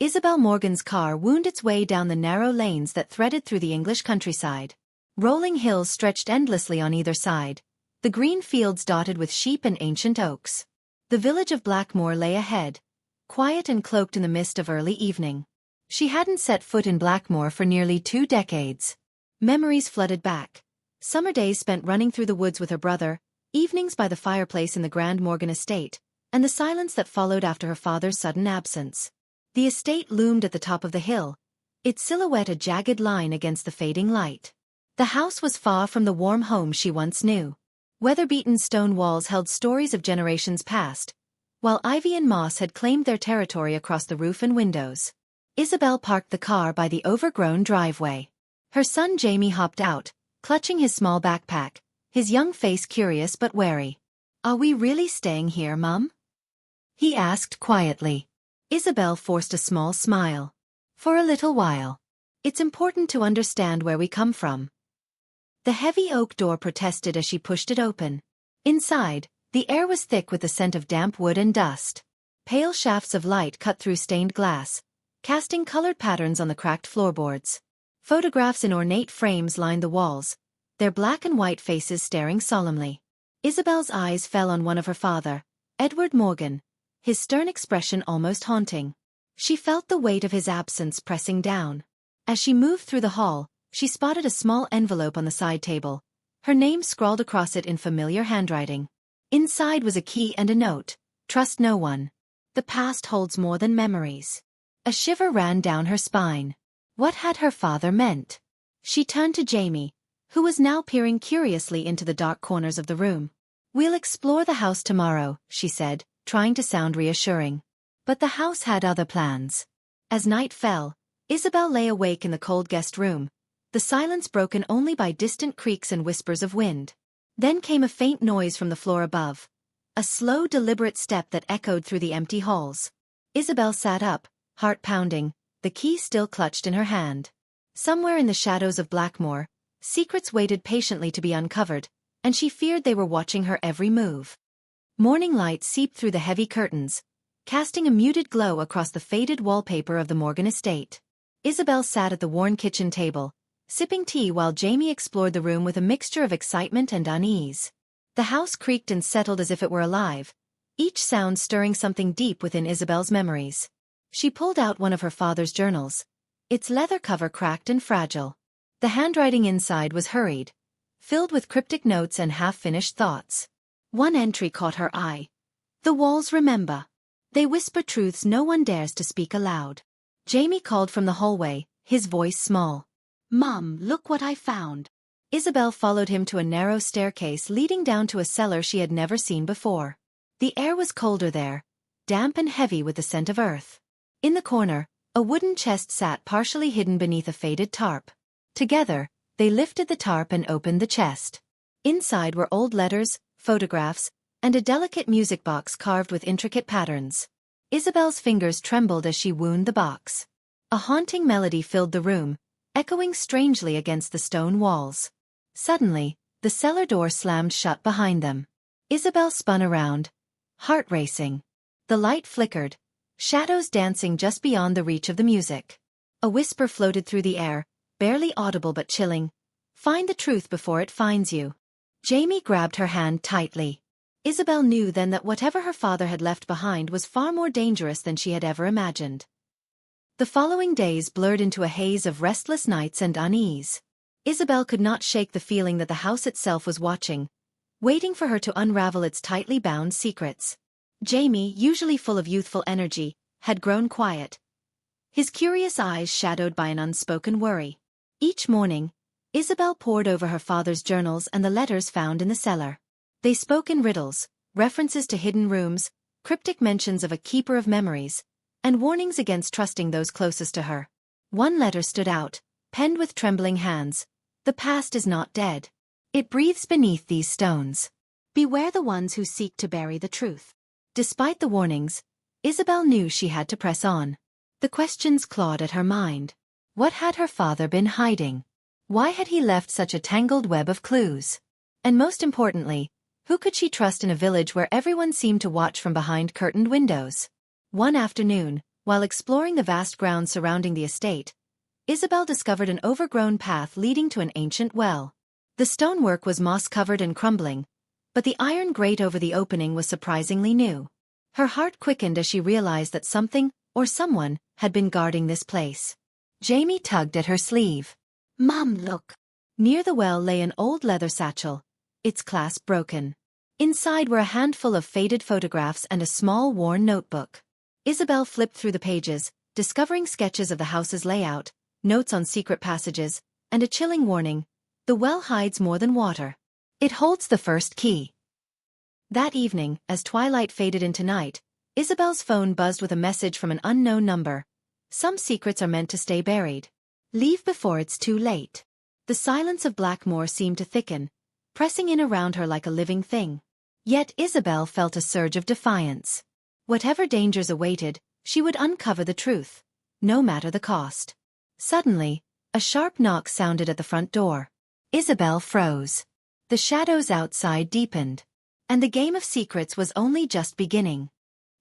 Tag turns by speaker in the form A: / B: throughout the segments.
A: Isabel Morgan's car wound its way down the narrow lanes that threaded through the English countryside. Rolling hills stretched endlessly on either side, the green fields dotted with sheep and ancient oaks. The village of Blackmoor lay ahead, quiet and cloaked in the mist of early evening. She hadn't set foot in Blackmoor for nearly 2 decades. Memories flooded back. Summer days spent running through the woods with her brother, evenings by the fireplace in the grand Morgan estate, and the silence that followed after her father's sudden absence. The estate loomed at the top of the hill, its silhouette a jagged line against the fading light. The house was far from the warm home she once knew. Weather-beaten stone walls held stories of generations past, while ivy and moss had claimed their territory across the roof and windows. Isabel parked the car by the overgrown driveway. Her son Jamie hopped out, clutching his small backpack, his young face curious but wary. "Are we really staying here, Mum?" he asked quietly. Isabel forced a small smile. "For a little while. It's important to understand where we come from." The heavy oak door protested as she pushed it open. Inside, the air was thick with the scent of damp wood and dust. Pale shafts of light cut through stained glass, casting colored patterns on the cracked floorboards. Photographs in ornate frames lined the walls, their black and white faces staring solemnly. Isabel's eyes fell on one of her father, Edward Morgan, his stern expression almost haunting. She felt the weight of his absence pressing down. As she moved through the hall, she spotted a small envelope on the side table, her name scrawled across it in familiar handwriting. Inside was a key and a note: "Trust no one. The past holds more than memories." A shiver ran down her spine. What had her father meant? She turned to Jamie, who was now peering curiously into the dark corners of the room. "We'll explore the house tomorrow," she said, trying to sound reassuring. But the house had other plans. As night fell, Isabel lay awake in the cold guest room, the silence broken only by distant creaks and whispers of wind. Then came a faint noise from the floor above, a slow, deliberate step that echoed through the empty halls. Isabel sat up, heart pounding, the key still clutched in her hand. Somewhere in the shadows of Blackmoor, secrets waited patiently to be uncovered, and she feared they were watching her every move. Morning light seeped through the heavy curtains, casting a muted glow across the faded wallpaper of the Morgan estate. Isabel sat at the worn kitchen table, sipping tea while Jamie explored the room with a mixture of excitement and unease. The house creaked and settled as if it were alive, each sound stirring something deep within Isabel's memories. She pulled out one of her father's journals, its leather cover cracked and fragile. The handwriting inside was hurried, filled with cryptic notes and half-finished thoughts. One entry caught her eye. "The walls remember. They whisper truths no one dares to speak aloud." Jamie called from the hallway, his voice small. "Mum, look what I found." Isabel followed him to a narrow staircase leading down to a cellar she had never seen before. The air was colder there, damp and heavy with the scent of earth. In the corner, a wooden chest sat partially hidden beneath a faded tarp. Together, they lifted the tarp and opened the chest. Inside were old letters, photographs, and a delicate music box carved with intricate patterns. Isabel's fingers trembled as she wound the box. A haunting melody filled the room, echoing strangely against the stone walls. Suddenly, the cellar door slammed shut behind them. Isabel spun around, heart racing. The light flickered, shadows dancing just beyond the reach of the music. A whisper floated through the air, barely audible but chilling. "Find the truth before it finds you." Jamie grabbed her hand tightly. Isabel knew then that whatever her father had left behind was far more dangerous than she had ever imagined. The following days blurred into a haze of restless nights and unease. Isabel could not shake the feeling that the house itself was watching, waiting for her to unravel its tightly bound secrets. Jamie, usually full of youthful energy, had grown quiet, his curious eyes shadowed by an unspoken worry. Each morning, Isabel pored over her father's journals and the letters found in the cellar. They spoke in riddles, references to hidden rooms, cryptic mentions of a keeper of memories, and warnings against trusting those closest to her. One letter stood out, penned with trembling hands. "The past is not dead. It breathes beneath these stones. Beware the ones who seek to bury the truth." Despite the warnings, Isabel knew she had to press on. The questions clawed at her mind. What had her father been hiding? Why had he left such a tangled web of clues? And most importantly, who could she trust in a village where everyone seemed to watch from behind curtained windows? One afternoon, While exploring the vast grounds surrounding the estate, Isabel discovered an overgrown path leading to an ancient well. The stonework was moss-covered and crumbling, but the iron grate over the opening was surprisingly new. Her heart quickened as she realized that something, or someone, had been guarding this place. Jamie tugged at her sleeve. "Mom, look." Near the well lay an old leather satchel, its clasp broken. Inside were a handful of faded photographs and a small worn notebook. Isabel flipped through the pages, discovering sketches of the house's layout, notes on secret passages, and a chilling warning: the well hides more than water. It holds the first key. That evening, as twilight faded into night, Isabel's phone buzzed with a message from an unknown number. "Some secrets are meant to stay buried. Leave before it's too late." The silence of Blackmoor seemed to thicken, pressing in around her like a living thing. Yet Isabel felt a surge of defiance. Whatever dangers awaited, she would uncover the truth, no matter the cost. Suddenly, a sharp knock sounded at the front door. Isabel froze. The shadows outside deepened, and the game of secrets was only just beginning.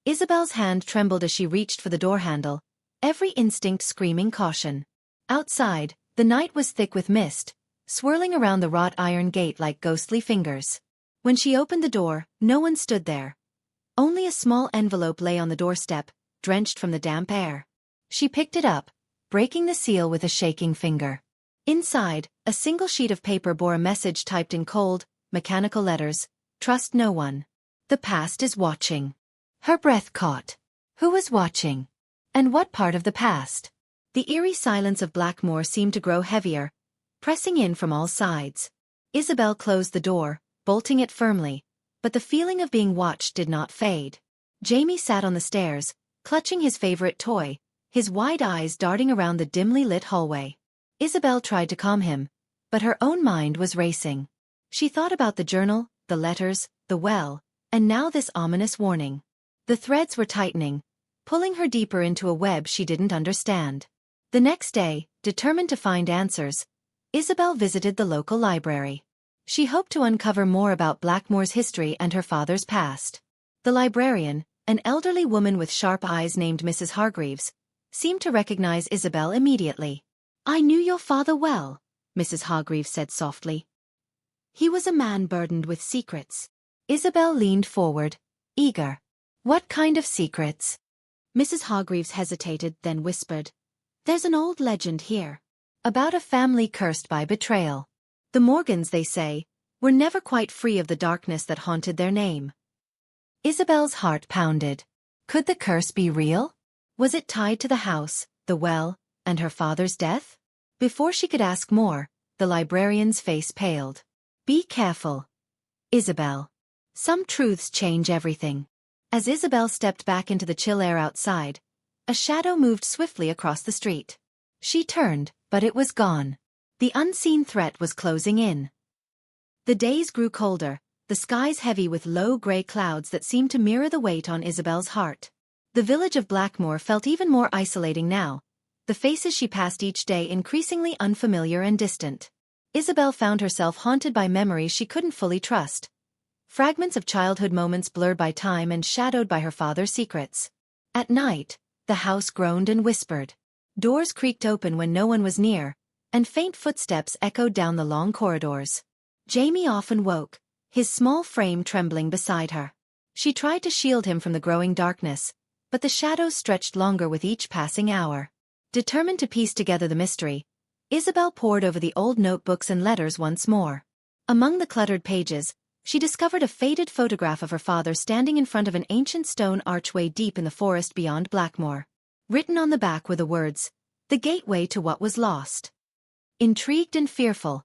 A: Isabel's hand trembled as she reached for the door handle, every instinct screaming caution. Outside, the night was thick with mist, swirling around the wrought iron gate like ghostly fingers. When she opened the door, no one stood there. Only a small envelope lay on the doorstep, drenched from the damp air. She picked it up, breaking the seal with a shaking finger. Inside, a single sheet of paper bore a message typed in cold, mechanical letters: "Trust no one. The past is watching." Her breath caught. Who was watching? And what part of the past? The eerie silence of Blackmoor seemed to grow heavier, pressing in from all sides. Isabel closed the door, bolting it firmly, but the feeling of being watched did not fade. Jamie sat on the stairs, clutching his favorite toy, his wide eyes darting around the dimly lit hallway. Isabel tried to calm him, but her own mind was racing. She thought about the journal, the letters, the well, and now this ominous warning. The threads were tightening, pulling her deeper into a web she didn't understand. The next day, determined to find answers, Isabel visited the local library. She hoped to uncover more about Blackmoor's history and her father's past. The librarian, an elderly woman with sharp eyes named Mrs. Hargreaves, seemed to recognize Isabel immediately. "I knew your father well," Mrs. Hargreaves said softly. "He was a man burdened with secrets." Isabel leaned forward, eager. "What kind of secrets?" Mrs. Hargreaves hesitated, then whispered, "There's an old legend here. About a family cursed by betrayal. The Morgans, they say, were never quite free of the darkness that haunted their name." Isabel's heart pounded. Could the curse be real? Was it tied to the house, the well, and her father's death? Before she could ask more, the librarian's face paled. "Be careful, Isabel. Some truths change everything." As Isabel stepped back into the chill air outside, a shadow moved swiftly across the street. She turned, but it was gone. The unseen threat was closing in. The days grew colder, the skies heavy with low gray clouds that seemed to mirror the weight on Isabel's heart. The village of Blackmoor felt even more isolating now, the faces she passed each day increasingly unfamiliar and distant. Isabel found herself haunted by memories she couldn't fully trust. Fragments of childhood moments blurred by time and shadowed by her father's secrets. At night, the house groaned and whispered. Doors creaked open when no one was near, and faint footsteps echoed down the long corridors. Jamie often woke, his small frame trembling beside her. She tried to shield him from the growing darkness, but the shadows stretched longer with each passing hour. Determined to piece together the mystery, Isabel pored over the old notebooks and letters once more. Among the cluttered pages, she discovered a faded photograph of her father standing in front of an ancient stone archway deep in the forest beyond Blackmoor. Written on the back were the words, "The gateway to what was lost." Intrigued and fearful,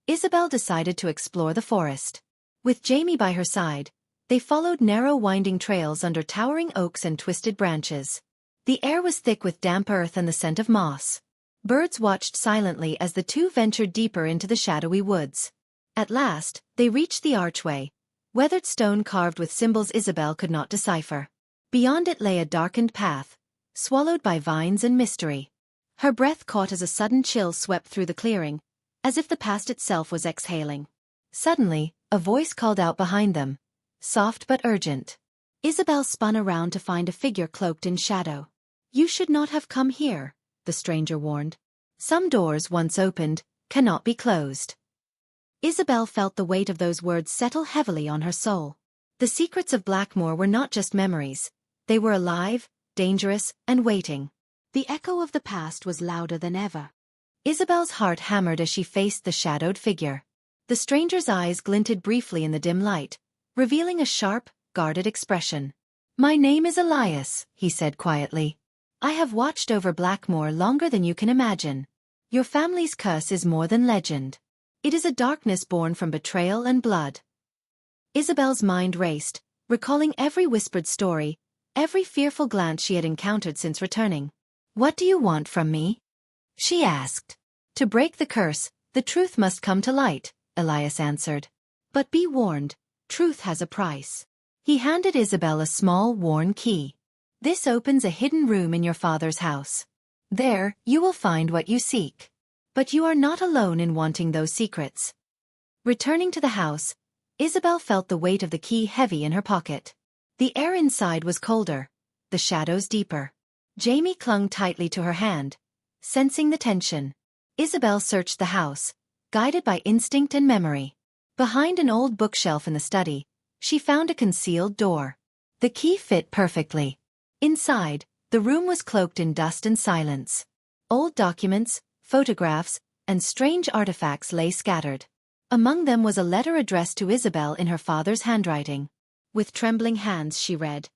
A: Isabel decided to explore the forest. With Jamie by her side, they followed narrow winding trails under towering oaks and twisted branches. The air was thick with damp earth and the scent of moss. Birds watched silently as the two ventured deeper into the shadowy woods. At last, they reached the archway, weathered stone carved with symbols Isabel could not decipher. Beyond it lay a darkened path, swallowed by vines and mystery. Her breath caught as a sudden chill swept through the clearing, as if the past itself was exhaling. Suddenly, a voice called out behind them, soft but urgent. Isabel spun around to find a figure cloaked in shadow. You should not have come here, the stranger warned. Some doors, once opened, cannot be closed. Isabel felt the weight of those words settle heavily on her soul. The secrets of Blackmoor were not just memories. They were alive, dangerous, and waiting. The echo of the past was louder than ever. Isabel's heart hammered as she faced the shadowed figure. The stranger's eyes glinted briefly in the dim light, revealing a sharp, guarded expression. "My name is Elias," he said quietly. "I have watched over Blackmoor longer than you can imagine. Your family's curse is more than legend. It is a darkness born from betrayal and blood." Isabel's mind raced, recalling every whispered story, every fearful glance she had encountered since returning. "What do you want from me?" she asked. "To break the curse, the truth must come to light," Elias answered. "But be warned, truth has a price." He handed Isabel a small, worn key. "This opens a hidden room in your father's house. There, you will find what you seek. But you are not alone in wanting those secrets." Returning to the house, Isabel felt the weight of the key heavy in her pocket. The air inside was colder, the shadows deeper. Jamie clung tightly to her hand, sensing the tension. Isabel searched the house, guided by instinct and memory. Behind an old bookshelf in the study, she found a concealed door. The key fit perfectly. Inside, the room was cloaked in dust and silence. Old documents, photographs, and strange artifacts lay scattered. Among them was a letter addressed to Isabel in her father's handwriting. With trembling hands she read,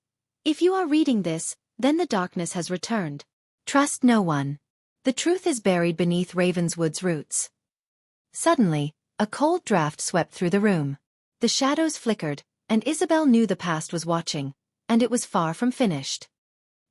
A: "If you are reading this, then the darkness has returned. Trust no one. The truth is buried beneath Ravenswood's roots." Suddenly, a cold draft swept through the room. The shadows flickered, and Isabel knew the past was watching, and it was far from finished.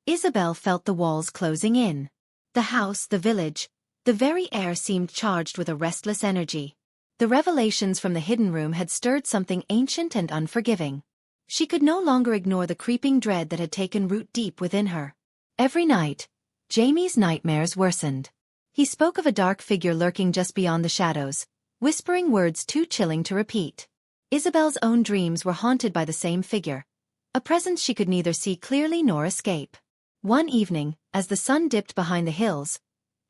A: Isabel felt the walls closing in. The house, the village, the very air seemed charged with a restless energy. The revelations from the hidden room had stirred something ancient and unforgiving. She could no longer ignore the creeping dread that had taken root deep within her. Every night, Jamie's nightmares worsened. He spoke of a dark figure lurking just beyond the shadows, whispering words too chilling to repeat. Isabel's own dreams were haunted by the same figure, a presence she could neither see clearly nor escape. One evening, as the sun dipped behind the hills,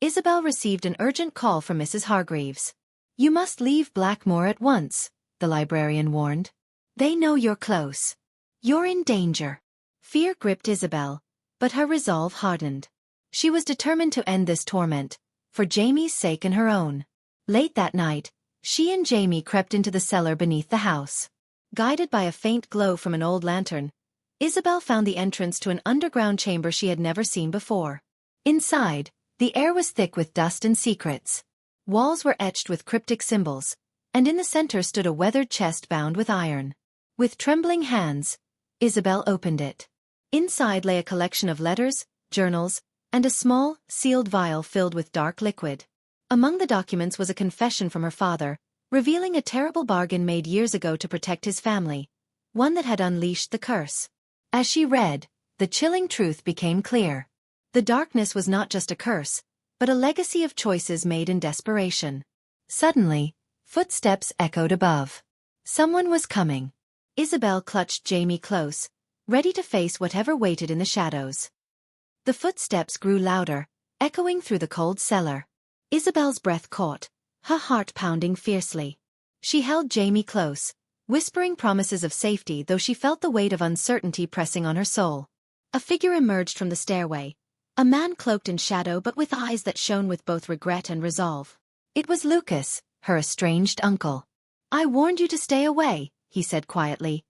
A: Isabel received an urgent call from Mrs. Hargreaves. "You must leave Blackmoor at once," the librarian warned. "They know you're close. You're in danger." Fear gripped Isabel, but her resolve hardened. She was determined to end this torment, for Jamie's sake and her own. Late that night, she and Jamie crept into the cellar beneath the house. Guided by a faint glow from an old lantern, Isabel found the entrance to an underground chamber she had never seen before. Inside, the air was thick with dust and secrets. Walls were etched with cryptic symbols, and in the center stood a weathered chest bound with iron. With trembling hands, Isabel opened it. Inside lay a collection of letters, journals, and a small, sealed vial filled with dark liquid. Among the documents was a confession from her father, revealing a terrible bargain made years ago to protect his family, one that had unleashed the curse. As she read, the chilling truth became clear. The darkness was not just a curse, but a legacy of choices made in desperation. Suddenly, footsteps echoed above. Someone was coming. Isabel clutched Jamie close, ready to face whatever waited in the shadows. The footsteps grew louder, echoing through the cold cellar. Isabel's breath caught, her heart pounding fiercely. She held Jamie close, whispering promises of safety though she felt the weight of uncertainty pressing on her soul. A figure emerged from the stairway, a man cloaked in shadow but with eyes that shone with both regret and resolve. It was Lucas, her estranged uncle. "I warned you to stay away," he said quietly,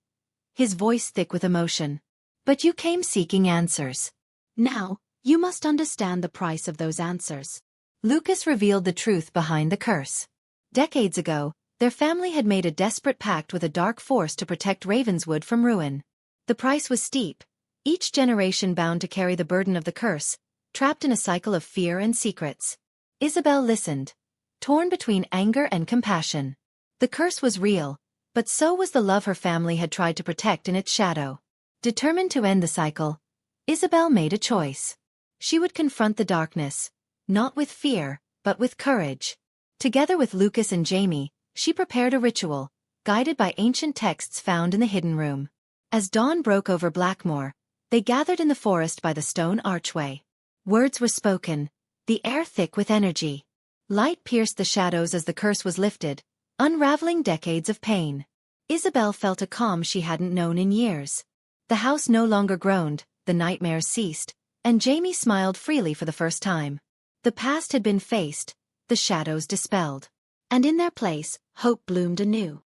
A: his voice thick with emotion. "But you came seeking answers. Now, you must understand the price of those answers." Lucas revealed the truth behind the curse. Decades ago, their family had made a desperate pact with a dark force to protect Ravenswood from ruin. The price was steep, each generation bound to carry the burden of the curse, trapped in a cycle of fear and secrets. Isabel listened, torn between anger and compassion. The curse was real, but so was the love her family had tried to protect in its shadow. Determined to end the cycle, Isabel made a choice. She would confront the darkness, not with fear, but with courage. Together with Lucas and Jamie, she prepared a ritual, guided by ancient texts found in the hidden room. As dawn broke over Blackmoor, they gathered in the forest by the stone archway. Words were spoken, the air thick with energy. Light pierced the shadows as the curse was lifted, unraveling decades of pain. Isabel felt a calm she hadn't known in years. The house no longer groaned, the nightmares ceased, and Jamie smiled freely for the first time. The past had been faced, the shadows dispelled. And in their place, hope bloomed anew.